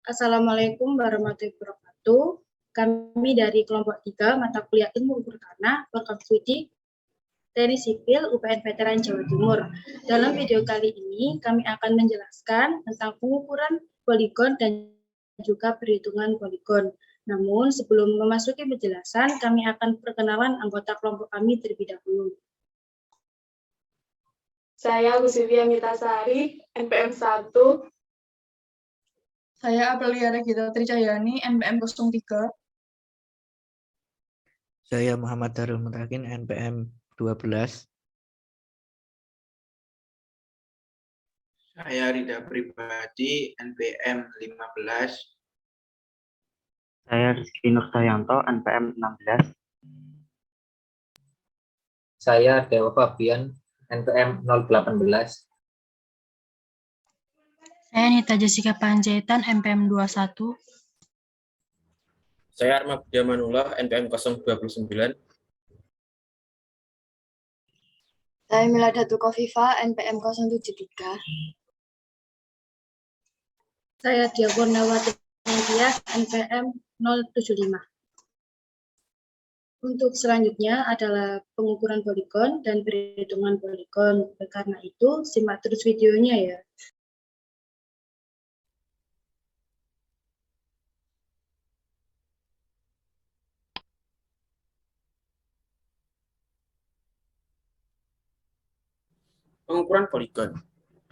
Assalamualaikum warahmatullahi wabarakatuh. Kami dari kelompok 3 mata kuliah Ilmu Ukur Tanah, Program Studi Teknik Sipil UPN Veteran Jawa Timur. Dalam video kali ini, kami akan menjelaskan tentang pengukuran poligon dan juga perhitungan poligon. Namun, sebelum memasuki penjelasan, kami akan perkenalan anggota kelompok kami terlebih dahulu. Saya Lusivia Mitasari, NPM 1. Saya Aprilia Regita Tricahyani, NPM 03. Saya Muhammad Darul Mutakin, NPM 12. Saya Rida Pribadi, NPM 15. Saya Rizky Nursayanto, NPM 16. Saya Dewa Fabian, NPM 018. Saya Nita Jessica Panjaitan, NPM 21. Saya Arma Budiamanullah, NPM 029. Saya Miladatul Kofifa, NPM 073. Saya Dia Purnawati Tias, NPM 075. Untuk selanjutnya adalah pengukuran poligon dan perhitungan poligon. Karena itu, simak terus videonya ya. Pengukuran poligon.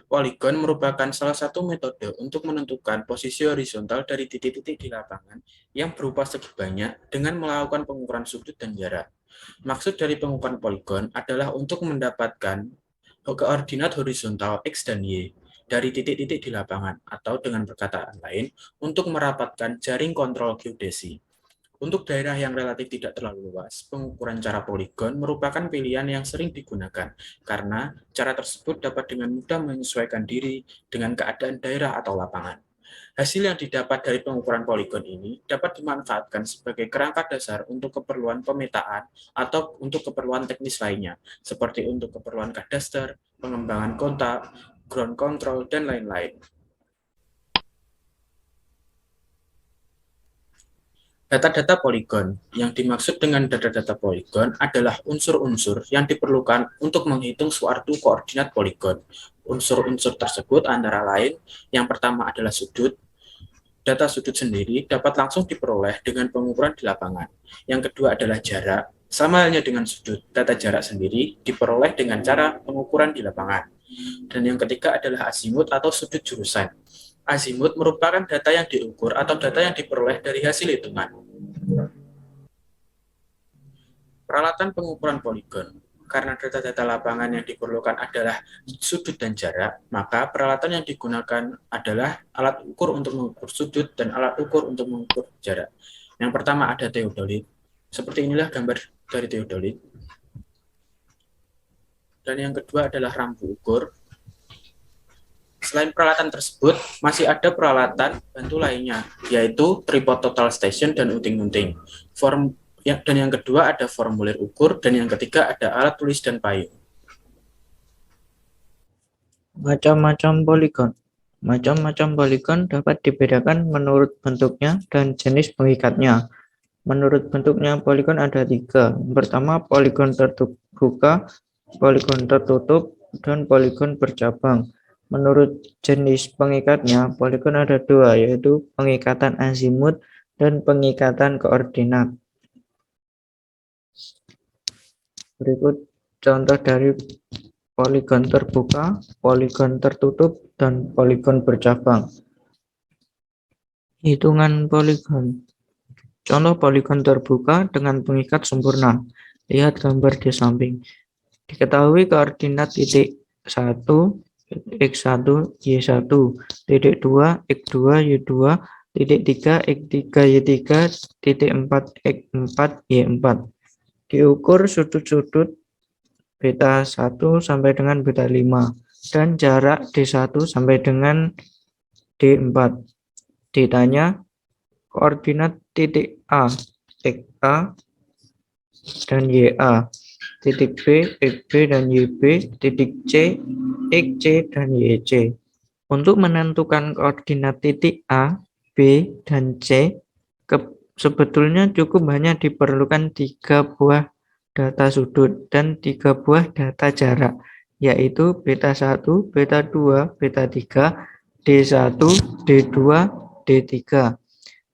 Poligon merupakan salah satu metode untuk menentukan posisi horizontal dari titik-titik di lapangan yang berupa segi banyak dengan melakukan pengukuran sudut dan jarak. Maksud dari pengukuran poligon adalah untuk mendapatkan koordinat horizontal X dan Y dari titik-titik di lapangan, atau dengan perkataan lain, untuk merapatkan jaring kontrol geodesi. Untuk daerah yang relatif tidak terlalu luas, pengukuran cara poligon merupakan pilihan yang sering digunakan karena cara tersebut dapat dengan mudah menyesuaikan diri dengan keadaan daerah atau lapangan. Hasil yang didapat dari pengukuran poligon ini dapat dimanfaatkan sebagai kerangka dasar untuk keperluan pemetaan atau untuk keperluan teknis lainnya, seperti untuk keperluan kadaster, pengembangan kontak, ground control, dan lain-lain. Data-data poligon. Yang dimaksud dengan data-data poligon adalah unsur-unsur yang diperlukan untuk menghitung suatu koordinat poligon. Unsur-unsur tersebut antara lain, yang pertama adalah sudut. Data sudut sendiri dapat langsung diperoleh dengan pengukuran di lapangan. Yang kedua adalah jarak. Sama halnya dengan sudut, data jarak sendiri diperoleh dengan cara pengukuran di lapangan. Dan yang ketiga adalah azimut atau sudut jurusan. Azimut merupakan data yang diukur atau data yang diperoleh dari hasil hitungan. Peralatan pengukuran poligon. Karena data-data lapangan yang diperlukan adalah sudut dan jarak, maka peralatan yang digunakan adalah alat ukur untuk mengukur sudut dan alat ukur untuk mengukur jarak. Yang pertama ada teodolit. Seperti inilah gambar dari teodolit. Dan yang kedua adalah rambu ukur. Selain peralatan tersebut, masih ada peralatan bantu lainnya, yaitu tripod total station dan unting-unting. Dan yang kedua ada formulir ukur, dan yang ketiga ada alat tulis dan payung. Macam-macam poligon. Macam-macam poligon dapat dibedakan menurut bentuknya dan jenis pengikatnya. Menurut bentuknya, poligon ada 3. Yang pertama, poligon terbuka, poligon tertutup, dan poligon bercabang. Menurut jenis pengikatnya, poligon ada 2, yaitu pengikatan azimut dan pengikatan koordinat. Berikut contoh dari poligon terbuka, poligon tertutup, dan poligon bercabang. Hitungan poligon. Contoh poligon terbuka dengan pengikat sempurna. Lihat gambar di samping. Diketahui koordinat titik 1, X1, Y1, titik 2, X2, Y2, titik 3, X3, Y3, titik 4, X4, Y4. Diukur sudut-sudut beta 1 sampai dengan beta 5 dan jarak D1 sampai dengan D4. Ditanya koordinat titik A, XA, dan YA, titik B, XB, dan YB, titik C, XC, dan YC. Untuk menentukan koordinat titik A, B, dan C, sebetulnya cukup hanya diperlukan 3 buah data sudut dan 3 buah data jarak, yaitu beta 1, beta 2, beta 3, D1, D2, D3.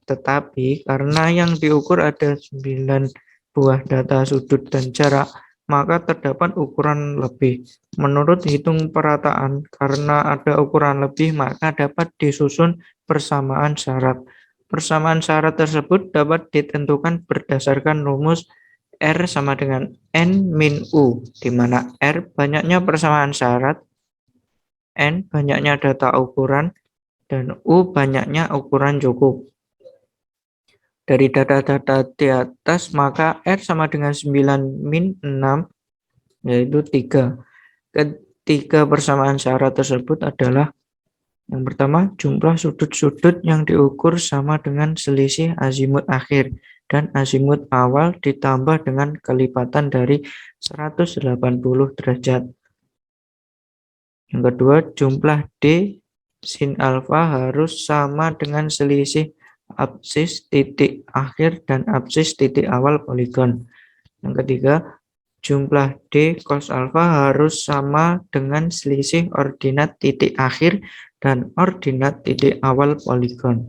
Tetapi karena yang diukur ada 9 buah data sudut dan jarak, maka terdapat ukuran lebih. Menurut hitung perataan, karena ada ukuran lebih, maka dapat disusun persamaan syarat. Persamaan syarat tersebut dapat ditentukan berdasarkan rumus R sama dengan N min U, di mana R banyaknya persamaan syarat, N banyaknya data ukuran, dan U banyaknya ukuran cukup. Dari data-data di atas, maka R sama dengan 9 min 6, yaitu 3. Ketiga persamaan syarat tersebut adalah yang pertama, jumlah sudut-sudut yang diukur sama dengan selisih azimut akhir dan azimut awal ditambah dengan kelipatan dari 180 derajat. Yang kedua, jumlah D sin alfa harus sama dengan selisih absis titik akhir dan absis titik awal poligon. Yang ketiga, jumlah D cos alfa harus sama dengan selisih ordinat titik akhir dan ordinat titik awal poligon.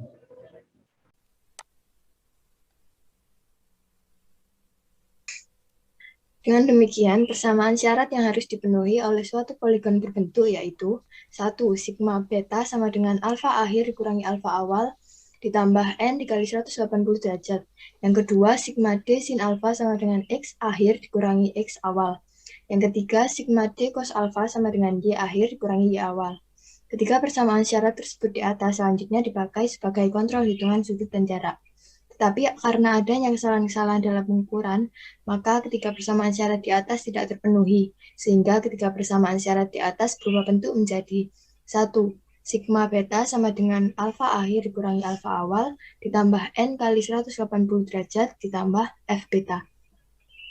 Dengan demikian, persamaan syarat yang harus dipenuhi oleh suatu poligon berbentuk yaitu 1. Sigma beta sama dengan alfa akhir dikurangi alfa awal ditambah N dikali 180 derajat. Yang kedua, sigma D sin alfa sama dengan X akhir dikurangi X awal. Yang ketiga, sigma D cos alfa sama dengan Y akhir dikurangi Y awal. Ketiga persamaan syarat tersebut di atas selanjutnya dipakai sebagai kontrol hitungan sudut dan jarak. Tetapi karena adanya kesalahan-kesalahan dalam pengukuran, maka ketiga persamaan syarat di atas tidak terpenuhi, sehingga ketiga persamaan syarat di atas berubah bentuk menjadi 1. Sigma beta sama dengan alfa akhir dikurangi alfa awal ditambah N kali 180 derajat ditambah F beta.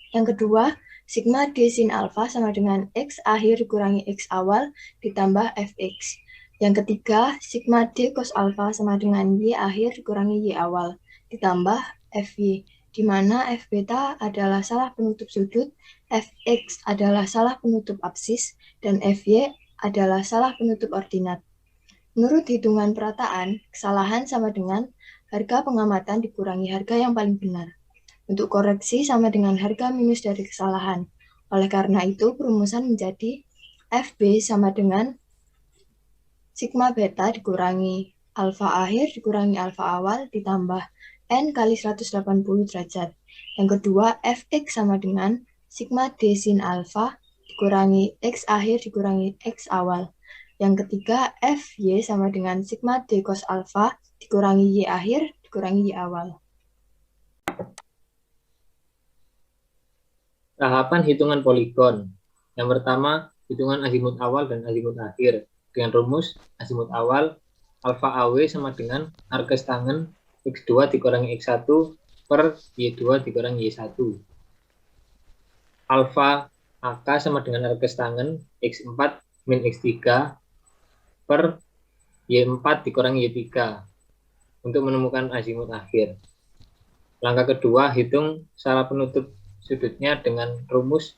Yang kedua, sigma D sin alfa sama dengan X akhir dikurangi X awal ditambah Fx. Yang ketiga, sigma D cos alfa sama dengan Y akhir dikurangi Y awal ditambah Fy, di mana F beta adalah salah penutup sudut, Fx adalah salah penutup absis, dan Fy adalah salah penutup ordinat. Menurut hitungan perataan, kesalahan sama dengan harga pengamatan dikurangi harga yang paling benar. Untuk koreksi sama dengan harga minus dari kesalahan. Oleh karena itu, perumusan menjadi Fb sama dengan sigma beta dikurangi alfa akhir dikurangi alfa awal ditambah N kali 180 derajat. Yang kedua, Fx sama dengan sigma D sin alfa dikurangi X akhir dikurangi X awal. Yang ketiga, Fy sama dengan sigma D cos alfa dikurangi Y akhir dikurangi Y awal. Tahapan hitungan poligon. Yang pertama, hitungan azimut awal dan azimut akhir. Dengan rumus azimut awal, alfa AW sama dengan arkes tangen X2 dikurangi X1 per Y2 dikurangi Y1. Alfa AK sama dengan arkes tangen X4 min X3 per Y4 dikurangi Y3 untuk menemukan azimut akhir. Langkah kedua, hitung salah penutup sudutnya dengan rumus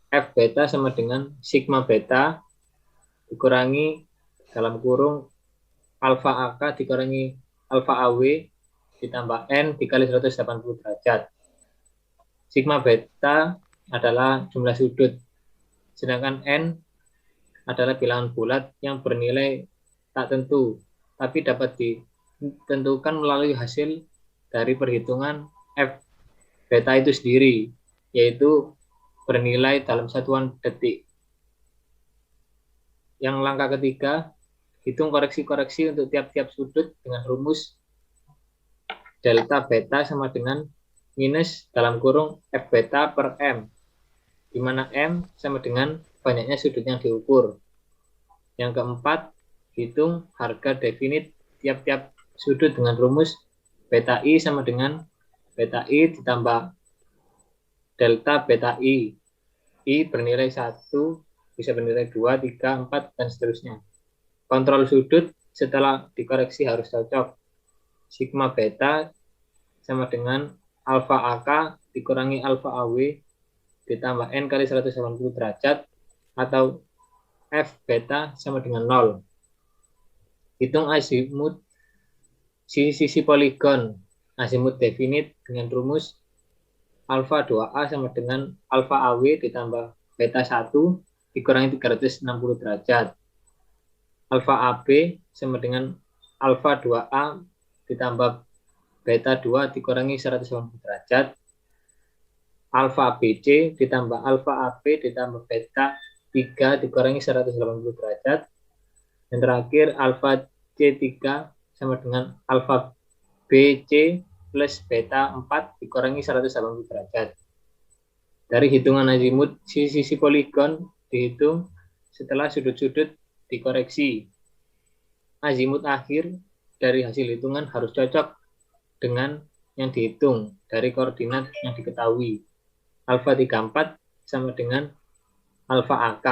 F beta sama dengan sigma beta dikurangi dalam kurung alfa AK dikurangi alfa AW ditambah N dikali 180 derajat. Sigma beta adalah jumlah sudut, sedangkan N adalah bilangan bulat yang bernilai tak tentu, tapi dapat ditentukan melalui hasil dari perhitungan F beta itu sendiri, yaitu bernilai dalam satuan detik. Yang langkah ketiga, hitung koreksi-koreksi untuk tiap-tiap sudut dengan rumus delta beta sama dengan minus dalam kurung F beta per M, di mana M sama dengan banyaknya sudut yang diukur. Yang keempat, hitung harga definit tiap-tiap sudut dengan rumus beta I sama dengan beta I ditambah delta beta I. I bernilai 1, bisa bernilai 2, 3, 4, dan seterusnya. Kontrol sudut setelah dikoreksi harus cocok. sigma beta sama dengan alfa AK dikurangi alfa AW ditambah N kali 180 derajat atau F beta sama dengan 0. Hitung azimut sisi poligon azimut definit dengan rumus alfa 2A sama dengan alfa AW ditambah beta 1 dikurangi 360 derajat. Alfa AB sama dengan alfa 2A ditambah beta 2 dikurangi 180 derajat. Alfa BC ditambah alfa AB ditambah beta 3 dikurangi 180 derajat. Dan terakhir alfa C3 sama dengan alfa BC plus beta 4 dikurangi 180 derajat. Dari hitungan azimut sisi poligon dihitung setelah sudut-sudut dikoreksi. Azimut akhir dari hasil hitungan harus cocok dengan yang dihitung dari koordinat yang diketahui. Alfa 34 sama dengan alfa AK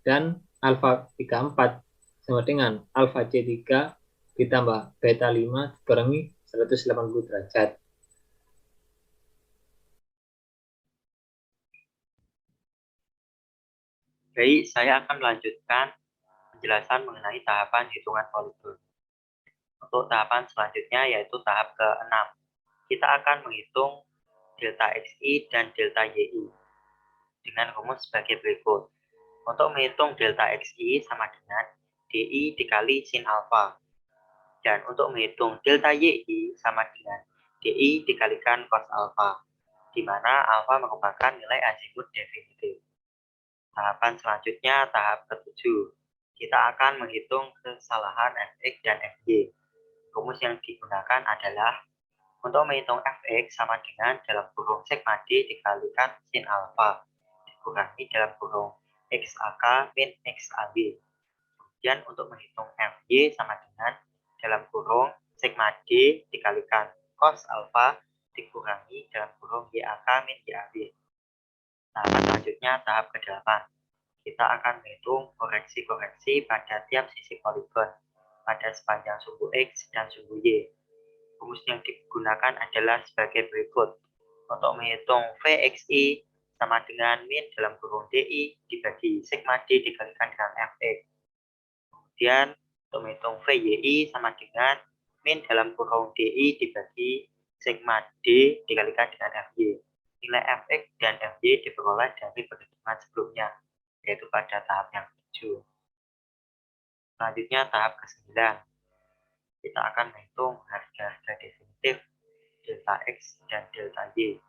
dan alfa 34 sama dengan alfa C3 ditambah beta 5 dikurangi 180 derajat. Baik, saya akan melanjutkan penjelasan mengenai tahapan hitungan poligon. Untuk tahapan selanjutnya yaitu tahap ke-6. Kita akan menghitung delta XI dan delta YI dengan rumus sebagai berikut. Untuk menghitung delta XI sama dengan DI dikali sin alfa. Dan untuk menghitung delta YI sama dengan DI dikalikan cos alfa, di mana alfa merupakan nilai azimut definitif. Tahapan selanjutnya, tahap ke-7. Kita akan menghitung kesalahan Fx dan Fy. Rumus yang digunakan adalah untuk menghitung Fx sama dengan dalam kurung sigma D dikalikan sin alfa dikurangi dalam kurung XAK min XAB. Kemudian untuk menghitung Fy sama dengan dalam kurung sigma D dikalikan cos alfa dikurangi dalam kurung YAK min YAB. Tahapan selanjutnya, tahap ke-8. Kita akan menghitung koreksi-koreksi pada tiap sisi poligon pada sepanjang sumbu X dan sumbu Y. Rumus yang digunakan adalah sebagai berikut. Untuk menghitung Vxi sama dengan min dalam kurung DI dibagi sigma D dikalikan dengan Fx. Kemudian untuk menghitung Vyi sama dengan min dalam kurung DI dibagi sigma D dikalikan dengan Fy. Nilai Fx dan Fy diperoleh dari perhitungan sebelumnya, yaitu pada tahap yang ke-7. Selanjutnya tahap ke-9. Kita akan menghitung harga-harga definitif delta X dan delta Y.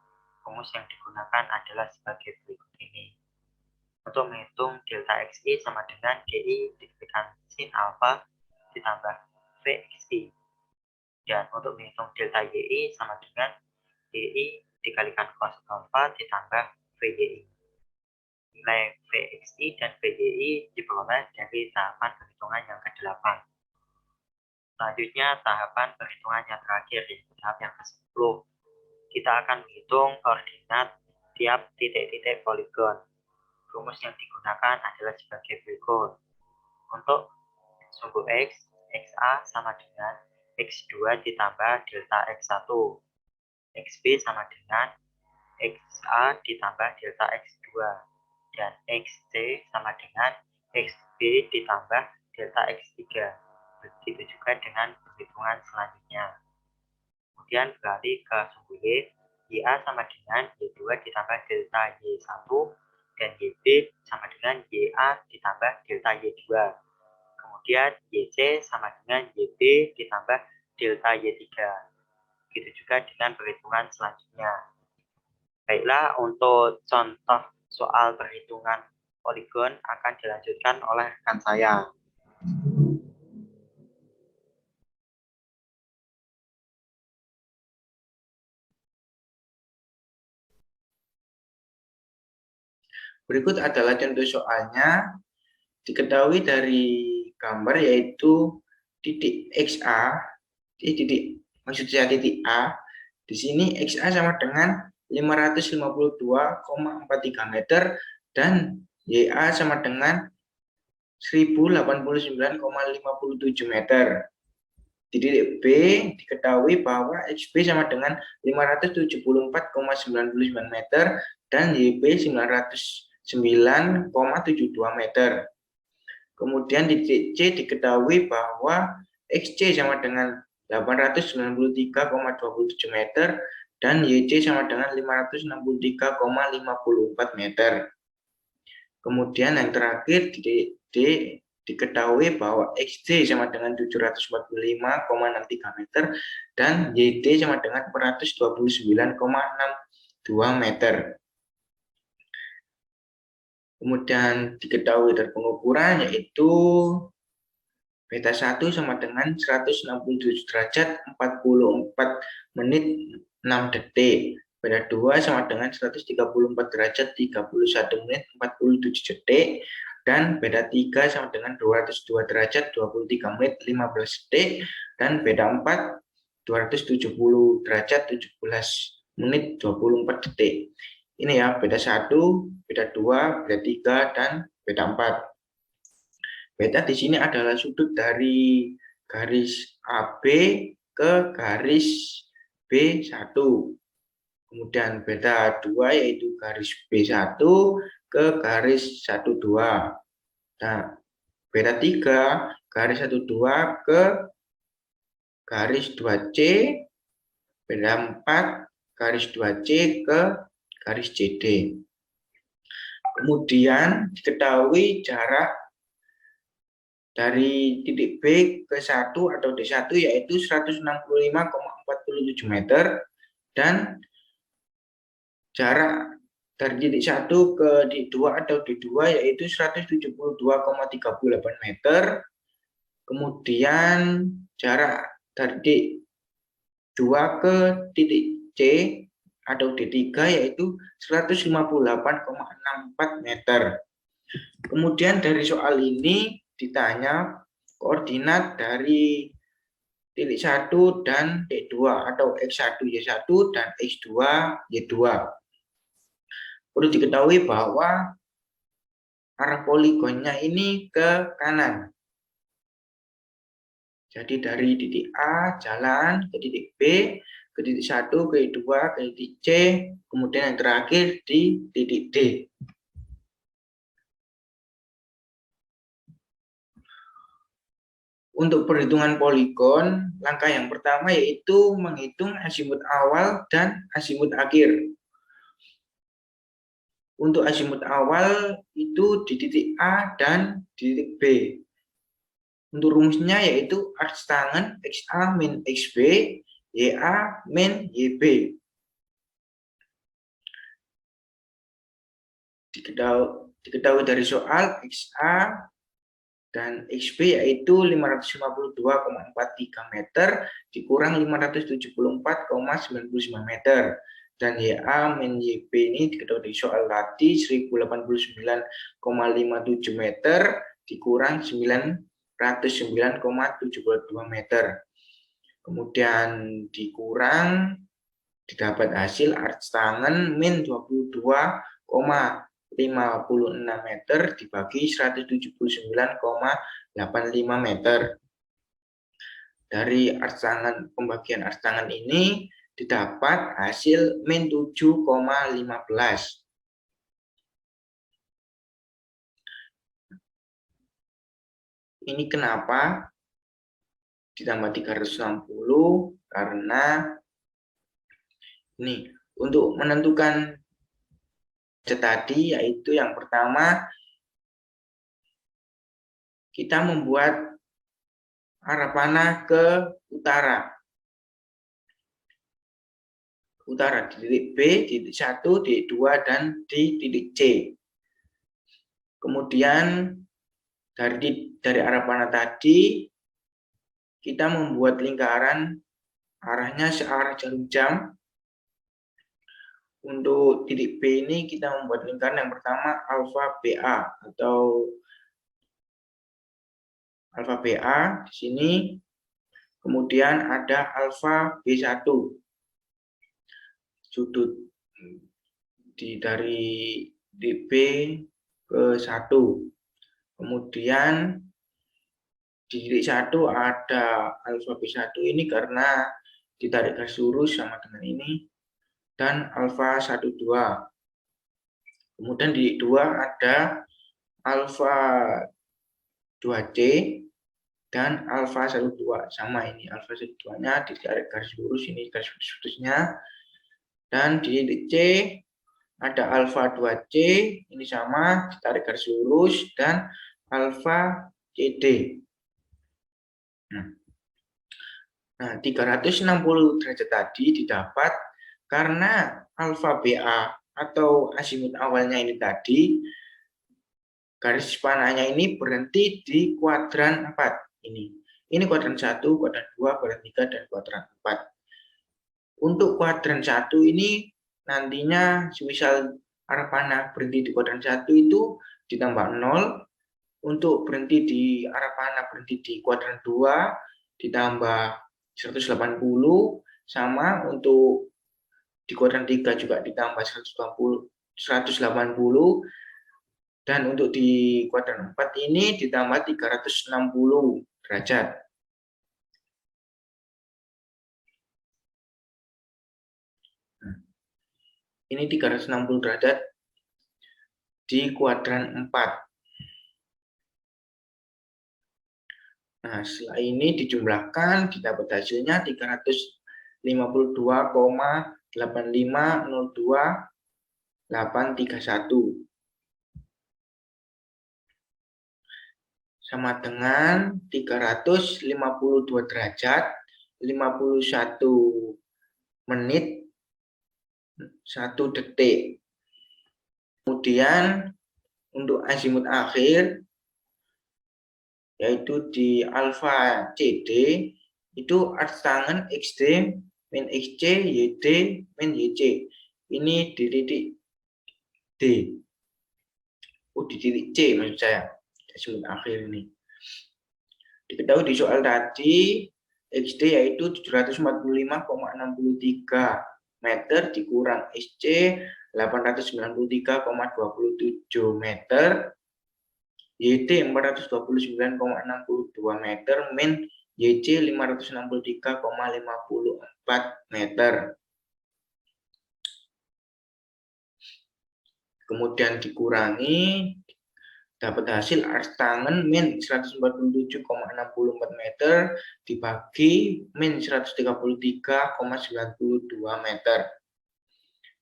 Rumus yang digunakan adalah sebagai berikut ini. Untuk menghitung delta Xi sama dengan DI dikalikan sin alfa ditambah Vxi. Dan untuk menghitung delta YI sama dengan DI dikalikan cos alfa ditambah Vyi. Nilai Vxi dan Vyi diperoleh dari tahapan perhitungan yang ke-8. Selanjutnya tahapan perhitungan yang terakhir, yaitu tahap yang ke-10. Kita akan menghitung koordinat tiap titik-titik poligon. Rumus yang digunakan adalah sebagai berikut. Untuk sumbu X, XA sama dengan X2 ditambah delta X1. XB sama dengan XA ditambah delta X2. Dan XC sama dengan XB ditambah delta X3. Begitu juga dengan perhitungan selanjutnya. Kemudian beralih ke sumbu Y. YA sama dengan Y2 ditambah delta Y1. Dan YB sama dengan YA ditambah delta Y2. Kemudian YC sama dengan YB ditambah delta Y3. Begitu juga dengan perhitungan selanjutnya. Baiklah, untuk contoh soal perhitungan poligon akan dilanjutkan oleh rekan saya. Berikut adalah contoh soalnya. Diketahui dari gambar yaitu titik XA, maksud saya titik A. Di sini XA sama dengan 552,43 meter dan YA sama dengan 1089,57 meter. di titik B diketahui bahwa XB sama dengan 574,99 meter dan YB 909,72 meter. Kemudian di titik C diketahui bahwa XC sama dengan 893,27 meter dan YC sama dengan 563,54 meter. Kemudian yang terakhir di titik D diketahui bahwa XD sama dengan 745,63 meter dan YD sama dengan 429,62 meter. Kemudian diketahui dari pengukuran yaitu beta 1 sama dengan 167 derajat 44 menit 6 detik. Beta 2 sama dengan 134 derajat 31 menit 47 detik. Dan beta 3 sama dengan 202 derajat 23 menit 15 detik. Dan beta 4 270 derajat 17 menit 24 detik. Ini ya, beta 1, beta 2, beta 3, dan beta 4. Beta di sini adalah sudut dari garis AB ke garis B1. Kemudian beta 2 yaitu garis B1 ke garis 12. Nah, beta 3 garis 12 ke garis 2C, beta 4 garis 2C ke garis CD. Kemudian diketahui jarak dari titik B ke 1 atau D1 yaitu 165,47 meter dan jarak dari titik 1 ke D2 atau D2 yaitu 172,38 meter. Kemudian jarak dari titik 2 ke titik C atau D3 yaitu 158,64 meter. Kemudian dari soal ini ditanya koordinat dari titik 1 dan D2 atau X1 Y1 dan X2 Y2. Perlu diketahui bahwa arah poligonnya ini ke kanan. Jadi dari titik A jalan ke titik B, ke titik 1, ke titik 2, ke titik C, kemudian yang terakhir di titik D. Untuk perhitungan poligon, langkah yang pertama yaitu menghitung azimut awal dan azimut akhir. Untuk azimut awal itu di titik A dan di titik B. Untuk rumusnya yaitu arc tangen XA min XB, YA min YB. Diketahui dari soal XA dan XB yaitu 552,43 meter dikurang 574,99 meter. Dan YA min YB ini diketahui dari soal tadi 1089,57 meter dikurang 909,72 meter. Kemudian dikurang didapat hasil arc tangen min 22,56 meter dibagi 179,85 meter. Dari arc tangen, pembagian arc tangen ini didapat hasil min 7,15. Ini kenapa ditambah 360? Karena ini untuk menentukan tadi yaitu yang pertama kita membuat arah panah ke utara. Utara di titik B, di titik 1, di 2, dan di titik C. Kemudian dari arah panah tadi kita membuat lingkaran arahnya searah jarum jam. Untuk titik B ini kita membuat lingkaran yang pertama alfa BA atau alfa BA di sini. Kemudian ada alfa B1. Sudut dari DB ke 1. Kemudian di titik 1 ada alfa B1 ini karena ditarik garis lurus sama dengan ini, dan alfa 12. Kemudian di titik 2 ada alfa 2C dan alfa 12. Sama ini, alfa 12-nya ditarik garis lurus, ini garis putusnya. Dan di titik C ada alfa 2C, ini sama, ditarik garis lurus, dan alfa CD. Nah, 360 derajat tadi didapat karena alfa BA atau azimut awalnya ini tadi, garis panahnya ini berhenti di kuadran 4 ini. Ini kuadran 1, kuadran 2, kuadran 3, dan kuadran 4. Untuk kuadran 1 ini nantinya semisal arah panah berhenti di kuadran 1 itu ditambah 0. Untuk berhenti di arah panah berhenti di kuadran 2 ditambah 180, sama untuk di kuadran 3 juga ditambah 180, dan untuk di kuadran 4 ini ditambah 360 derajat. Ini 360 derajat di kuadran 4. Nah, setelah ini dijumlahkan, didapat hasilnya 352,8502,831. Sama dengan 352 derajat, 51 menit, 1 detik. Kemudian untuk azimut akhir, yaitu di alfa CD, itu arc tangen XD min XC, YD min YC. Ini di titik D. Di titik C maksud saya, azimut akhir ini. Diketahui di soal tadi, XD yaitu 745,63 meter dikurang SC 893,27 meter, YT 429,62 meter, min YC 563,54 meter. Kemudian dikurangi, dapat hasil arc tangen min 147,64 meter dibagi min 133,92 meter.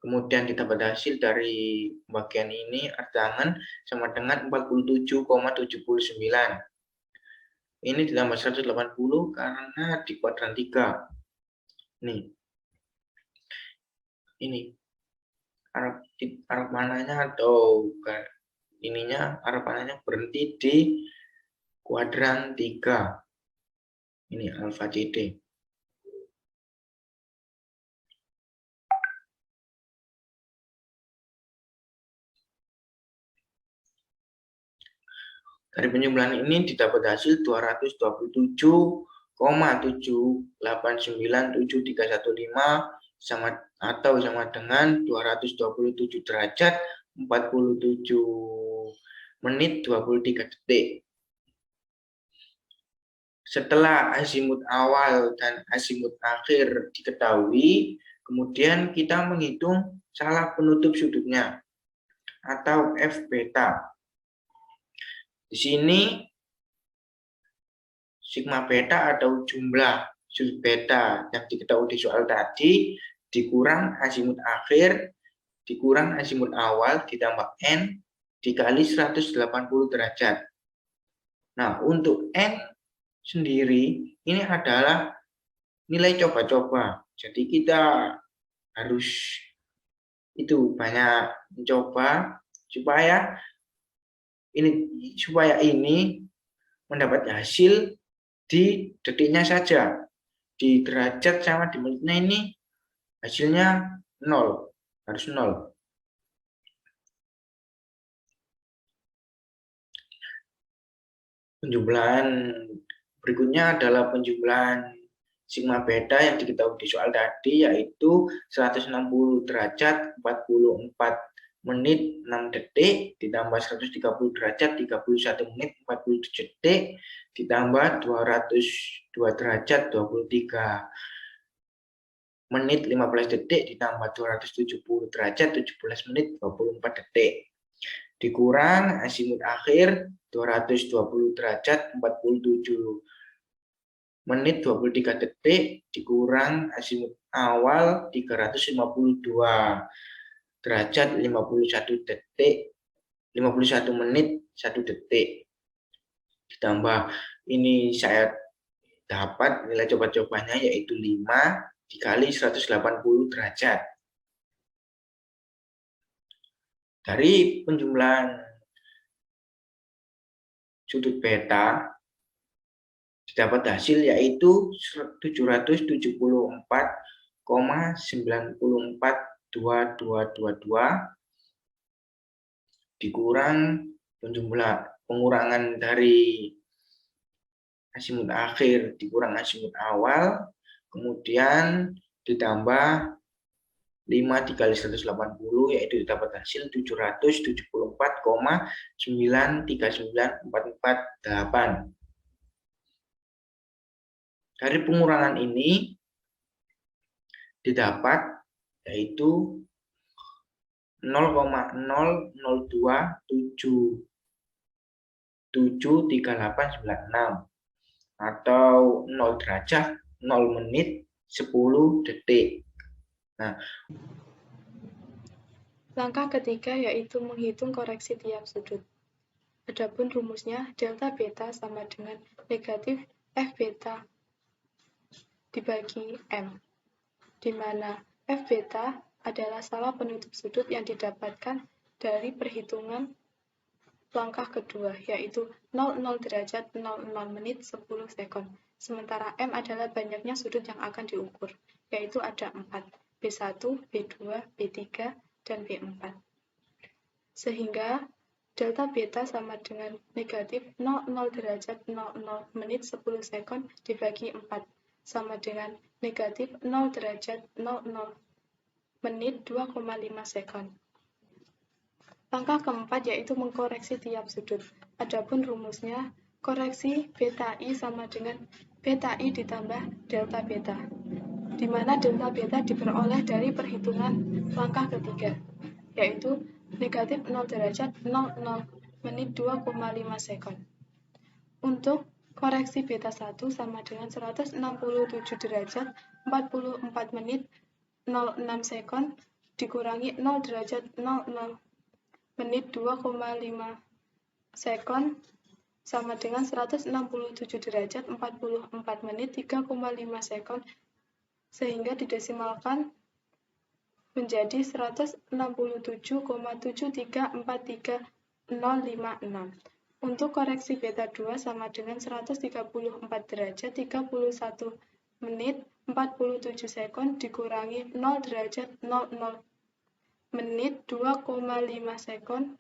Kemudian didapat hasil dari bagian ini, arc tangen sama dengan 47,79. Ini ditambah 180 karena di kuadran 3. Ini arah panahnya atau ininya, arah panahnya berhenti di kuadran 3. Ini alfa CD. Dari penjumlahan ini didapat hasil 227,78973115 sama dengan 227 derajat 47 menit 23 detik. Setelah azimut awal dan azimut akhir diketahui, kemudian kita menghitung salah penutup sudutnya atau F beta. Di sini sigma beta atau jumlah sudut beta yang diketahui di soal tadi dikurang azimut akhir dikurang azimut awal ditambah n dikali 180 derajat. Nah, untuk n sendiri ini adalah nilai coba-coba. Jadi kita harus banyak mencoba supaya ini mendapat hasil di detiknya saja. Di derajat sama di menitnya ini hasilnya 0, harus 0. Penjumlahan berikutnya adalah penjumlahan sigma beta yang diketahui di soal tadi, yaitu 160 derajat 44 menit 6 detik, ditambah 130 derajat 31 menit 47 detik, ditambah 202 derajat 23 menit 15 detik, ditambah 270 derajat 17 menit 24 detik. Dikurang azimut akhir 220 derajat 47 menit 23 detik, dikurang azimut awal 352 derajat 51 detik 51 menit 1 detik. Ditambah ini saya dapat nilai coba-cobanya yaitu 5 dikali 180 derajat. Dari penjumlahan sudut beta didapat hasil yaitu 774,942222 dikurang pengurangan dari azimut akhir dikurang azimut awal, kemudian ditambah 5 dikali 180 yaitu didapat hasil 774,939448. Dari pengurangan ini didapat yaitu 0,002773896 atau 0 derajat 0 menit 10 detik. Nah, Langkah ketiga yaitu menghitung koreksi tiap sudut. Adapun rumusnya, delta beta sama dengan negatif F beta dibagi M, di mana F beta adalah salah penutup sudut yang didapatkan dari perhitungan langkah kedua, yaitu 00 derajat 00 menit 10 sekon. Sementara M adalah banyaknya sudut yang akan diukur, yaitu ada 4, B1, B2, B3, dan B4. Sehingga delta beta sama dengan negatif 00 derajat 00 menit 10 sekon dibagi 4, sama dengan negatif 0 derajat 00 menit 2,5 sekon. Langkah keempat yaitu mengkoreksi tiap sudut. Adapun rumusnya, koreksi beta I sama dengan beta I ditambah delta beta, di mana delta beta diperoleh dari perhitungan langkah ketiga, yaitu negatif 0 derajat 00 menit 2,5 sekon. Untuk koreksi beta 1 sama dengan 167 derajat 44 menit 06 sekon dikurangi 0 derajat 00 menit 2,5 sekon sama dengan 167 derajat 44 menit 3,5 sekon, sehingga didesimalkan menjadi 167,7343056. Untuk koreksi beta 2 sama dengan 134 derajat 31 menit 47 sekon dikurangi 0 derajat 00 menit 2,5 sekon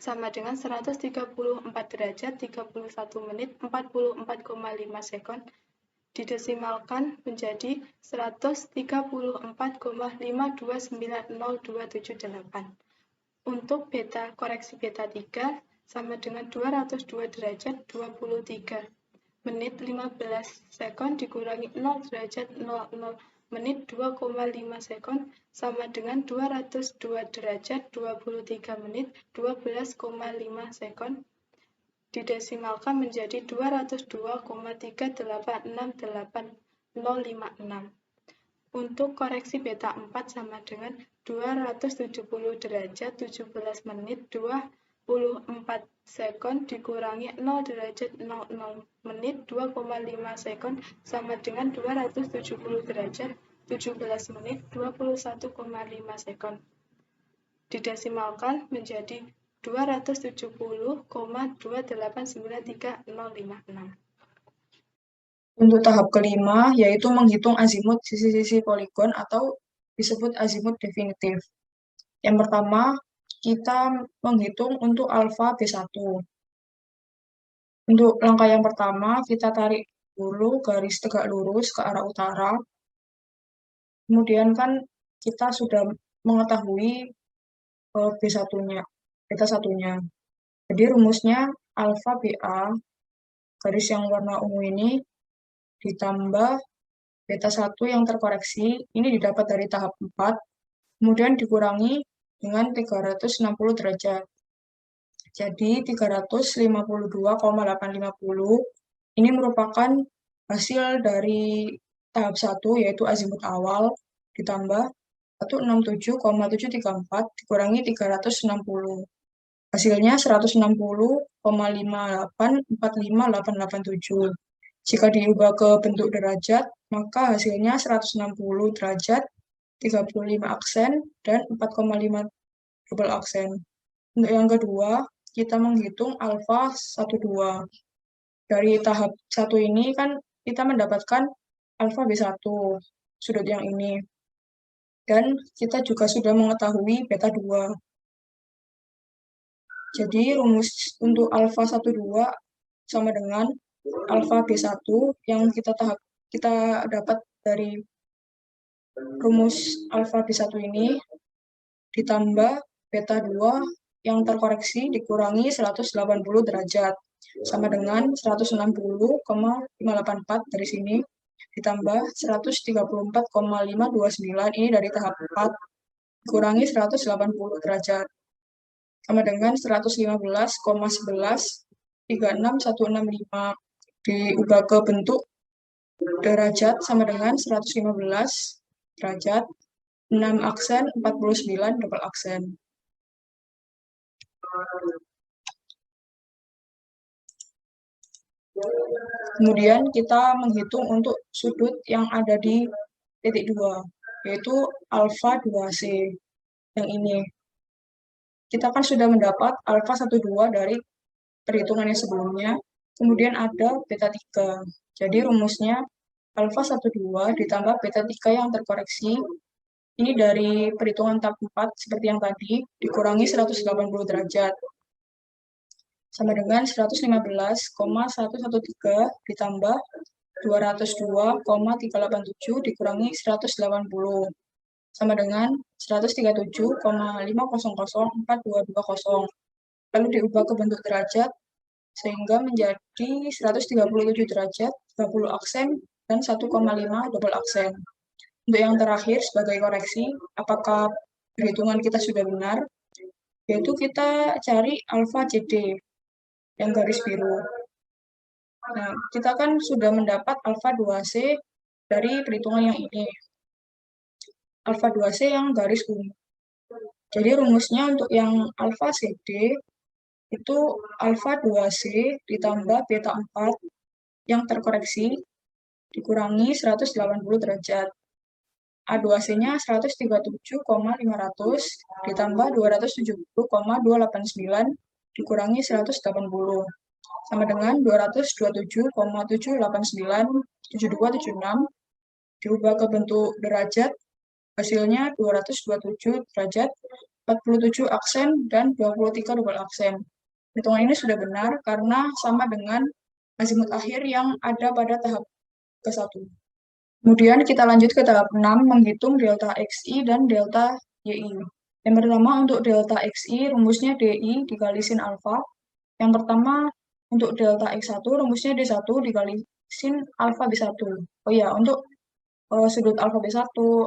sama dengan 134 derajat 31 menit 44,5 sekon didesimalkan menjadi 134,5290278. Untuk beta koreksi beta 3 sama dengan 202 derajat 23 menit 15 sekon dikurangi 0 derajat 00 menit 2,5 sekon sama dengan 202 derajat 23 menit 12,5 sekon didesimalkan menjadi 202,3868056. Untuk koreksi beta 4 sama dengan 270 derajat 17 menit 24 sekon dikurangi 0 derajat 00 menit 2,5 sekon sama dengan 270 derajat 17 menit 21,5 sekon. Didesimalkan menjadi 270,2893056. Untuk tahap kelima, yaitu menghitung azimut sisi-sisi poligon atau disebut azimut definitif. Yang pertama, kita menghitung untuk alfa B1. Untuk langkah yang pertama, kita tarik dulu garis tegak lurus ke arah utara. Kemudian kan kita sudah mengetahui B1-nya, beta 1-nya. Jadi rumusnya alfa BA, garis yang warna ungu ini, ditambah beta 1 yang terkoreksi, ini didapat dari tahap 4, kemudian dikurangi dengan 360 derajat. Jadi 352,850 ini merupakan hasil dari tahap 1, yaitu azimut awal, ditambah 167,734 dikurangi 360. Hasilnya 160,5845,887. Jika diubah ke bentuk derajat, maka hasilnya 160 derajat, 35 aksen, dan 4,5 double aksen. Untuk yang kedua, kita menghitung alfa 12. Dari tahap 1 ini kan kita mendapatkan alfa B1, sudut yang ini. Dan kita juga sudah mengetahui beta 2. Jadi rumus untuk alfa 12 sama dengan alfa B1 yang kita dapat dari rumus alfa B1 ini ditambah beta 2 yang terkoreksi dikurangi 180 derajat sama dengan 160,584 dari sini ditambah 134,529 ini dari tahap 4 dikurangi 180 derajat sama dengan 115,11 diubah ke bentuk derajat sama dengan 115 derajat 6 aksen 49 double aksen. Kemudian kita menghitung untuk sudut yang ada di titik 2, yaitu alfa 2C yang ini. Kita kan sudah mendapat alfa 12 dari perhitungan yang sebelumnya, kemudian ada beta 3. Jadi rumusnya alfa 12 ditambah beta 3 yang terkoreksi, ini dari perhitungan tahap 4 seperti yang tadi, dikurangi 180 derajat. Sama dengan 115,113 ditambah 202,387 dikurangi 180. Sama dengan 137,500,420. Lalu diubah ke bentuk derajat, sehingga menjadi 137 derajat, 30 aksen, dan 1,5 double aksen. Untuk yang terakhir, sebagai koreksi, apakah perhitungan kita sudah benar, yaitu kita cari alfa CD, yang garis biru. Nah, kita kan sudah mendapat alfa 2C dari perhitungan yang ini. Alfa 2C yang garis ungu. Jadi rumusnya untuk yang alfa CD itu alfa 2C ditambah beta 4 yang terkoreksi dikurangi 180 derajat. A2C-nya 137,500 ditambah 270,289 dikurangi 180 sama dengan 227,7897276 diubah ke bentuk derajat, hasilnya 227 derajat, 47 aksen, dan 23 double aksen. Hitungan ini sudah benar karena sama dengan azimut akhir yang ada pada tahap ke-1. Kemudian kita lanjut ke tahap 6, menghitung delta XI dan delta YI. Yang pertama untuk delta XI, rumusnya DI dikali sin alfa. Yang pertama untuk delta X1, rumusnya D1 dikali sin alfa B1. Oh iya, untuk sudut alfa B1,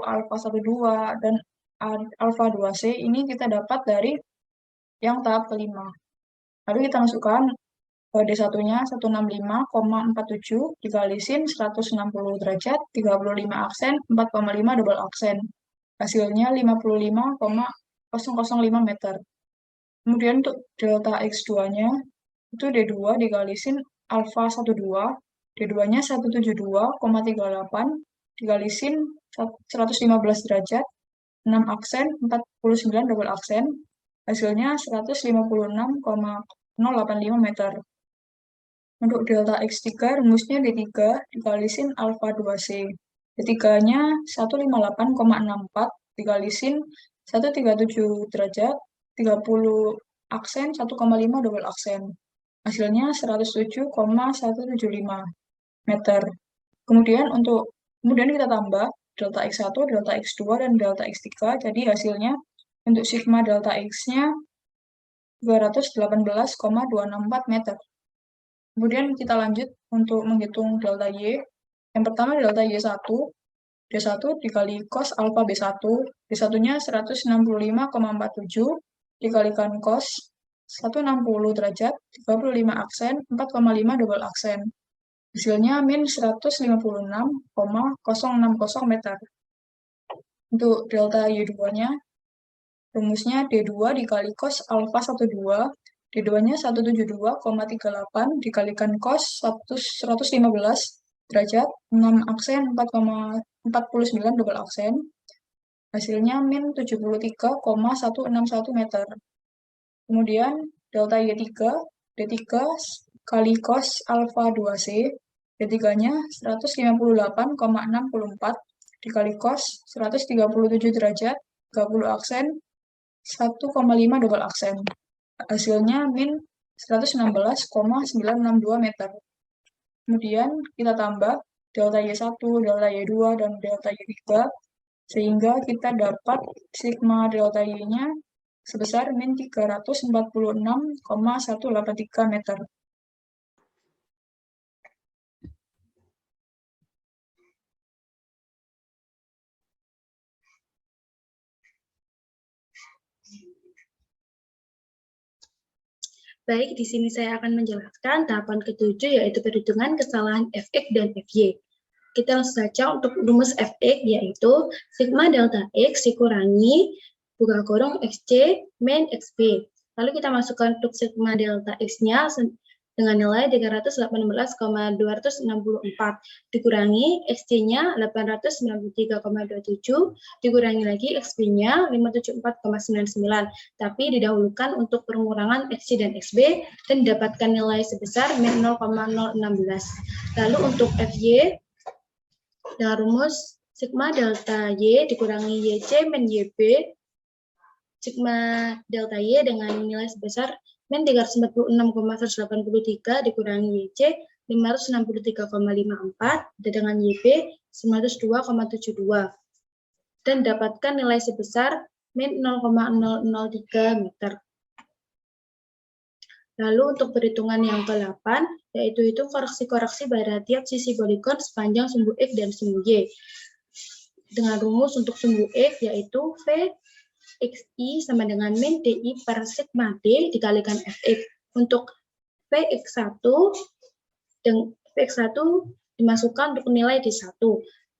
alfa 12, dan alfa 2C ini kita dapat dari yang tahap kelima. Lalu kita masukkan D1-nya 165,47 dikali sin 160 derajat, 35 aksen, 4,5 double aksen. Hasilnya 55,005 meter. Kemudian untuk delta X2-nya, itu D2 dikali sin alfa 12, D2-nya 172,38 dikali sin 115 derajat, 6 aksen, 49 double aksen, hasilnya 156,085 meter. Untuk delta X3, rumusnya D3 dikali sin alfa 2C. D3-nya 158,64 dikali sin 137 derajat, 30 aksen, 1,5 double aksen. Hasilnya 107,175 meter. Kemudian kita tambah delta X1, delta X2, dan delta X3, jadi hasilnya Untuk sigma delta X-nya 218,264 meter. Kemudian kita lanjut untuk menghitung delta Y. Yang pertama delta Y1, D1 dikali cos alfa B1, D1-nya 165,47 dikalikan cos 160 derajat, 35 aksen, 4,5 double aksen. Hasilnya min 156,060 meter. Untuk delta Y2-nya, rumusnya D2 dikali cos alfa 12, D2-nya 172,38 dikalikan cos 115 derajat, 6 aksen, 4,49 double aksen. Hasilnya min 73,161 meter. Kemudian delta Y3, D3 kali cos alfa 2C, D3-nya 158,64 dikali cos 137 derajat, 30 aksen, 1,5 double aksen. Hasilnya min 116,962 meter. Kemudian kita tambah delta Y1, delta Y2, dan delta Y3, sehingga kita dapat sigma delta Y-nya sebesar min 346,183 meter. Baik, di sini saya akan menjelaskan tahapan ketujuh, yaitu perhitungan kesalahan Fx dan Fy. Kita langsung saja untuk rumus Fx, yaitu sigma delta X dikurangi buka kurung Xc min Xp. Lalu kita masukkan untuk sigma delta X-nya dengan nilai 318,264 dikurangi Xc-nya 893,27 dikurangi lagi Xp-nya 574,99, tapi didahulukan untuk pengurangan Xc dan Xb dan didapatkan nilai sebesar min 0,016. Lalu untuk Fy dengan rumus sigma delta Y dikurangi Yc min Yb, sigma delta Y dengan nilai sebesar min 346,183 dikurangi Yc 563,54 dan dengan Yb 902,72 dan dapatkan nilai sebesar min 0,003 meter. Lalu untuk perhitungan yang ke-8, yaitu hitung koreksi-koreksi pada tiap sisi poligon sepanjang sumbu X dan sumbu Y. Dengan rumus untuk sumbu X yaitu V Xi sama dengan min DI per sigma D dikalikan Fx. Untuk Vx1 dimasukkan untuk nilai D1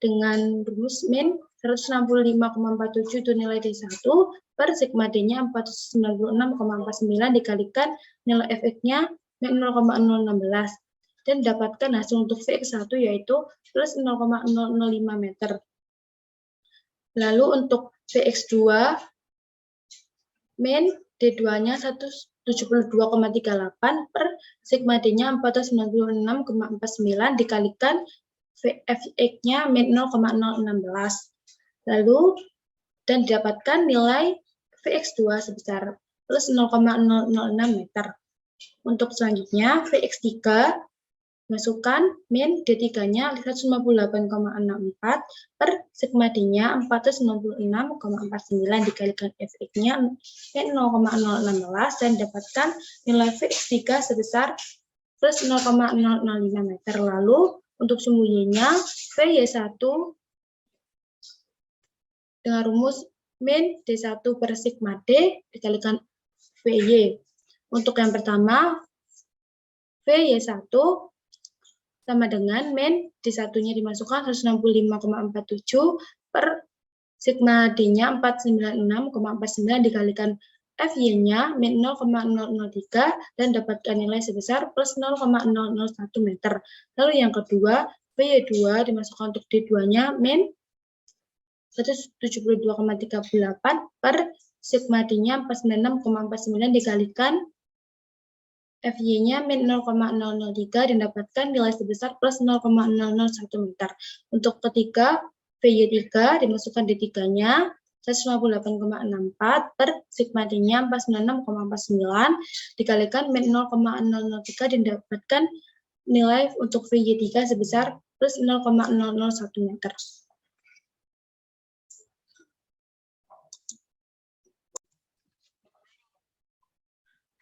dengan rumus min 165,47 itu nilai D1 per sigma D-nya 496,49 dikalikan nilai Fx-nya min 0,016 dan dapatkan hasil untuk Vx1 yaitu plus 0,005 meter. Lalu untuk Vx2 min D2-nya 172,38 per sigma D-nya 496,49 dikalikan Fx-nya min 0,016. Lalu dan didapatkan nilai Vx2 sebesar plus 0,006 meter. Untuk selanjutnya Vx3 masukkan min D3-nya 158,64 per sigma D-nya 496,49 dikalikan Fx-nya min 0,016 dan dapatkan nilai Vx3 sebesar plus 0,005 meter. Lalu untuk sumbu Y-nya Vy1 dengan rumus min D1 per sigma D dikalikan Vy. Untuk yang pertama Vy1 sama dengan min D1-nya dimasukkan 165,47 per sigma D-nya 496,49 dikalikan Fy-nya min 0,003 dan dapatkan nilai sebesar plus 0,001 meter. Lalu yang kedua, Vy2 dimasukkan untuk D2-nya min 172,38 per sigma D-nya 496,49 dikalikan Fy-nya min 0,003 dan dapatkan nilai sebesar plus 0,001 meter. Untuk ketiga, Vy3 dimasukkan D3-nya 158,64 per sigma D-nya 496,49 dikalikan min 0,003 dan dapatkan nilai untuk Vy3 sebesar plus 0,001 meter.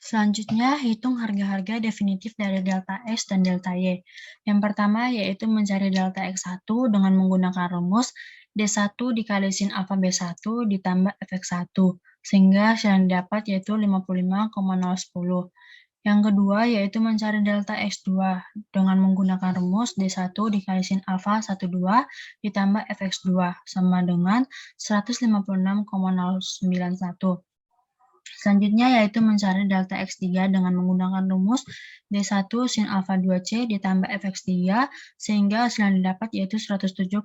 Selanjutnya, hitung harga-harga definitif dari delta X dan delta Y. Yang pertama yaitu mencari delta X1 dengan menggunakan rumus D1 dikali sin alfa B1 ditambah Fx1, sehingga hasil yang didapat yaitu 55,010. Yang kedua yaitu mencari delta X2 dengan menggunakan rumus D1 dikali sin alfa 12 ditambah Fx2 sama dengan 156,091. Selanjutnya yaitu mencari delta X3 dengan menggunakan rumus D1 sin alfa 2C ditambah Fx3 sehingga hasil yang didapat yaitu 107,180.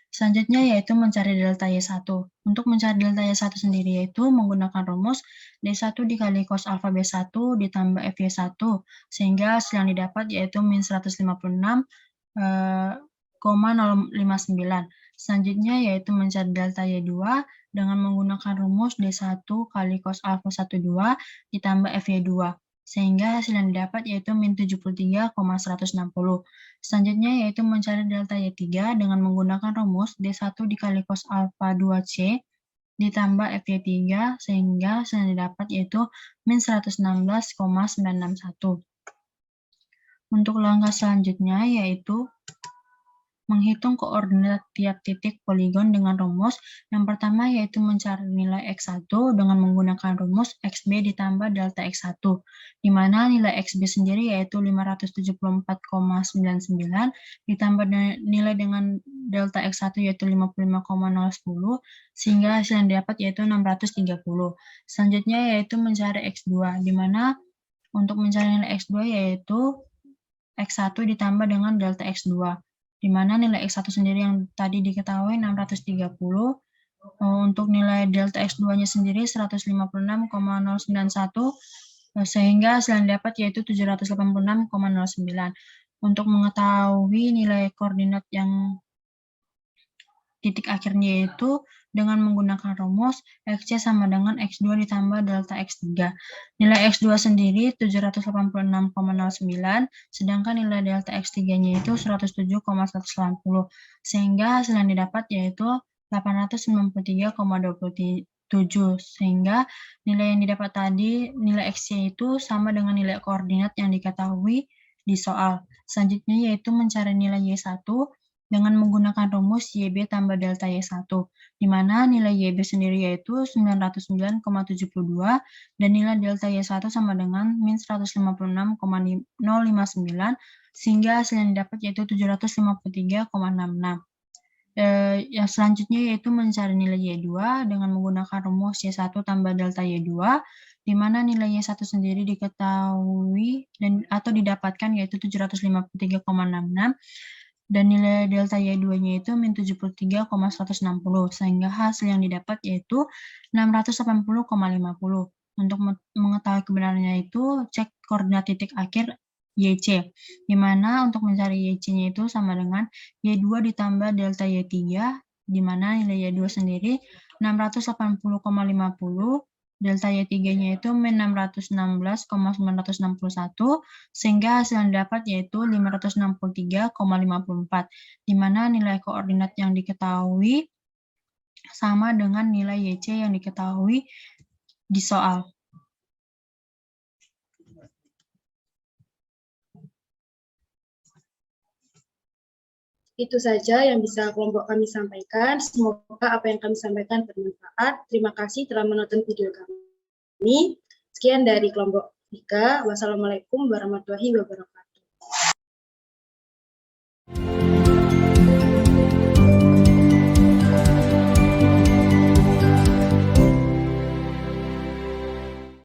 Selanjutnya yaitu mencari delta Y1. Untuk mencari delta Y1 sendiri yaitu menggunakan rumus D1 dikali cos alfa B1 ditambah Fy1 sehingga hasil yang didapat yaitu min 156,059. Selanjutnya yaitu mencari delta Y2 dengan menggunakan rumus D1 kali cos alfa 12 ditambah Fy2 sehingga hasil yang didapat yaitu min 73,160. Selanjutnya yaitu mencari delta Y3 dengan menggunakan rumus D1 dikali cos alfa 2C ditambah Fy3 sehingga hasil yang didapat yaitu min 116,961. Untuk langkah selanjutnya yaitu menghitung koordinat tiap titik poligon dengan rumus. Yang pertama yaitu mencari nilai X1 dengan menggunakan rumus XB ditambah delta X1, di mana nilai XB sendiri yaitu 574,99 ditambah nilai dengan delta X1 yaitu 55,010 sehingga hasil yang didapat yaitu 630. Selanjutnya yaitu mencari X2, di mana untuk mencari nilai X2 yaitu X1 ditambah dengan delta X2. Di mana nilai X1 sendiri yang tadi diketahui 630, untuk nilai delta X2-nya sendiri 156,091, sehingga hasil yang didapat yaitu 786,09. Untuk mengetahui nilai koordinat yang titik akhirnya yaitu dengan menggunakan rumus XC sama dengan X2 ditambah delta X3. Nilai X2 sendiri 786,09, sedangkan nilai delta X3-nya itu 107,180, sehingga hasil yang didapat yaitu 893,27, sehingga nilai yang didapat tadi, nilai X-nya itu sama dengan nilai koordinat yang diketahui di soal. Selanjutnya yaitu mencari nilai Y1 dengan menggunakan rumus YB tambah delta Y1, di mana nilai YB sendiri yaitu 909,72 dan nilai delta Y1 sama dengan min 156,059 sehingga hasil yang didapat yaitu 753,66. Yang selanjutnya yaitu mencari nilai Y2 dengan menggunakan rumus Y1 tambah delta Y2, di mana nilai Y1 sendiri diketahui atau didapatkan yaitu 753,66 dan nilai delta Y2-nya itu min 73,160 sehingga hasil yang didapat yaitu 680,50. Untuk mengetahui kebenarannya itu cek koordinat titik akhir YC, di mana untuk mencari YC-nya itu sama dengan Y2 ditambah delta Y3, di mana nilai Y2 sendiri 680,50, delta Y3-nya itu min 616,961, sehingga hasil yang didapat yaitu 563,54, di mana nilai koordinat yang diketahui sama dengan nilai YC yang diketahui di soal. Itu saja yang bisa kelompok kami sampaikan. Semoga apa yang kami sampaikan bermanfaat. Terima kasih telah menonton video kami. Sekian dari kelompok 3. Wassalamualaikum warahmatullahi wabarakatuh.